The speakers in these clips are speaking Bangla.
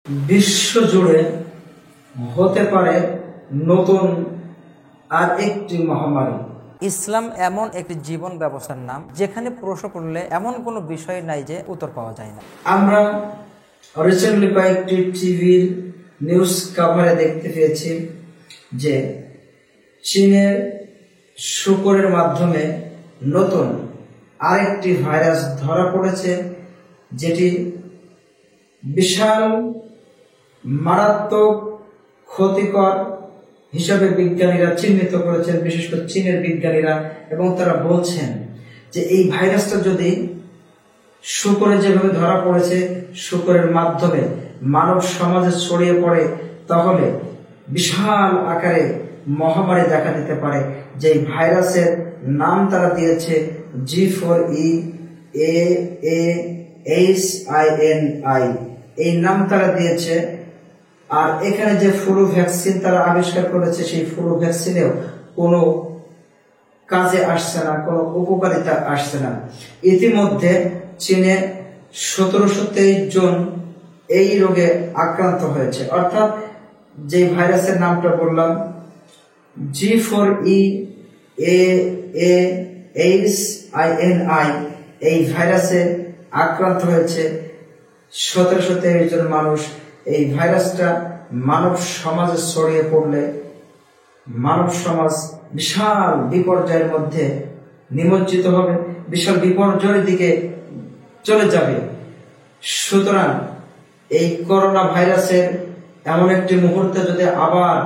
বিশ্ব জুড়ে হতে পারে নতুন আর একটি মহামারী। ইসলাম এমন একটি জীবন ব্যবস্থার নাম যেখানে প্রশ্ন করলে এমন কোনো বিষয় নাই যে উত্তর পাওয়া যায় না। আমরা রিসেন্টলি কয়েকটি টিভির নিউজ কভারে দেখতে পেয়েছি যে চীনের শুকরের মাধ্যমে নতুন আরেকটি ভাইরাস ধরা পড়েছে, যেটি বিশাল মারাত্মক ক্ষতিকর হিসাবে বিজ্ঞানীরা চিহ্নিত করেছেন, বিশেষ করে চীনের বিজ্ঞানীরা। এবং তারা বলছেন যে এই ভাইরাসটা যদি শুকরে যেভাবে ধরা পড়েছে, শুকরের মাধ্যমে মানব সমাজে ছড়িয়ে পড়ে, তাহলে বিশাল আকারে মহামারী দেখা দিতে পারে। যে ভাইরাসের নাম তারা দিয়েছে G4EAAHINI, এই নাম তারা দিয়েছে। আর এখানে যে ফ্লু ভ্যাকসিন তারা আবিষ্কার করেছে, সেই ফ্লু ভ্যাকসিনেও কোনো কাজে আসছে না, কোনো উপকারিতা আসছে না। ইতিমধ্যে চীনে 1723 জন এই রোগে আক্রান্ত হয়েছে। অর্থাৎ যে ভাইরাসের নামটা বললাম G4EAAHINI, এই ভাইরাসে আক্রান্ত হয়েছে 1723 জন মানুষ। এই ভাইরাসটা মানব সমাজে ছড়িয়ে পড়লে মানব সমাজ বিশাল বিপর্যয়ের মধ্যে নিমজ্জিত হবে, বিশাল বিপর্যয়ের দিকে চলে যাবে। সুতরাং এই করোনা ভাইরাসের এমন একটি মুহূর্তে যদি আবার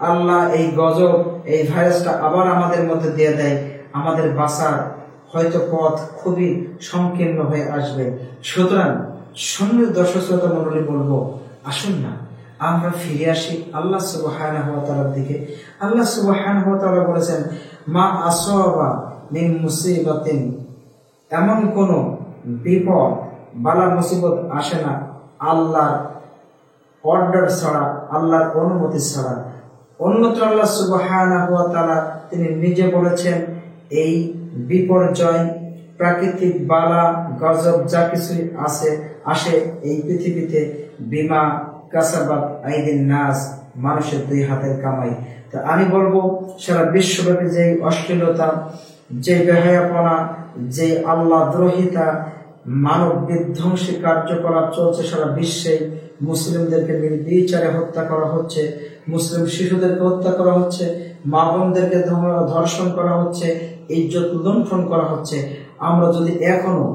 আল্লাহ এই গজব, এই ভাইরাসটা আবার আমাদের মধ্যে দিয়ে দেয়, আমাদের বাঁচার হয়তো পথ খুবই সংকীর্ণ হয়ে আসবে। সুতরাং সম্মানিত দর্শক শ্রোতা মণ্ডলী, বলবো আসুন না আমরা ফিরে আসি আল্লাহ সুবহানাহু ওয়া তাআলার দিকে। আল্লাহ সুবহানাহু ওয়া তাআলা বলেছেন, মা আসাবা মিন মুসিবাতিন, এমন কোন বিপদ বালা মুসিবত আসে না আল্লাহর অর্ডার ছাড়া, আল্লাহর অনুমতি ছাড়া। অন্যত্র আল্লাহ সুবহানাহু ওয়া তাআলা তিনি নিজে বলেছেন, এই বিপর্যয়, প্রাকৃতিক বালা গজব যা কিছু আসে এই পৃথিবীতে বিমা কাসাবাত আইদিন নাস, মানুষের দুই হাতের কামাই। তো আমি বলবো সারা বিশ্বব্যাপী যে অশ্লীলতা, যে বেহায়াপনা, যে আল্লাহ দ্রোহিতা, মানব বিধ্বংসী কার্যকলাপ চলছে সারা বিশ্বে, মুসলিমদেরকে নির্বিচারে হত্যা করা হচ্ছে, মুসলিম শিশুদেরকে হত্যা করা হচ্ছে, মা বোনদেরকে ধর্ষণ করা হচ্ছে, ইজ্জত লুণ্ঠন করা হচ্ছে। আমরা যদি এখনো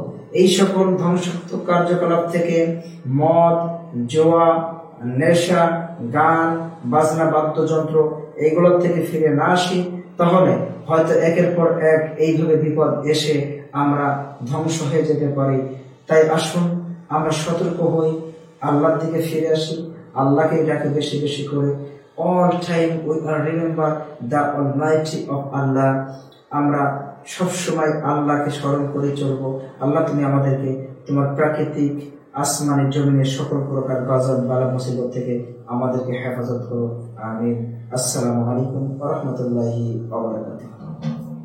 এই সকল ধ্বংসাত্মক কার্যকলাপ থেকে মদ, জোয়া, নেশা, গান বাজনা, বাদ্যযন্ত্র এইগুলোর থেকে ফিরে না আসি, তাহলে হয়তো একের পর এক এইভাবে বিপদ এসে আমরা ধ্বংস হয়ে যেতে পারি। তাই আসুন আমরা সতর্ক হই, আল্লাহর দিকে ফিরে আসি, আল্লাহকে ডাকে বেশি বেশি করে। All time we are remember the almighty of Allah. আমরা সবসময় আল্লাহকে স্মরণ করে চলবো। আল্লাহ, তুমি আমাদেরকে তোমার প্রাকৃতিক আসমানে জমিনের সকল প্রকার গজব বালা মুসিবত থেকে আমাদেরকে হেফাজত করো, আমিন। আসসালামু আলাইকুম ওয়া রাহমাতুল্লাহি ওয়া বারাকাতুহু।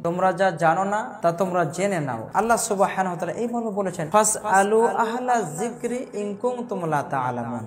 তোমরা যা জানো না তা তোমরা জেনে নাও। আল্লাহ সুবহানাহু ওয়া তাআলা এই মর্মে বলেছেন, ফাসআলু আহলা যিকরি ইন কুনতুম লা তা'লামুন।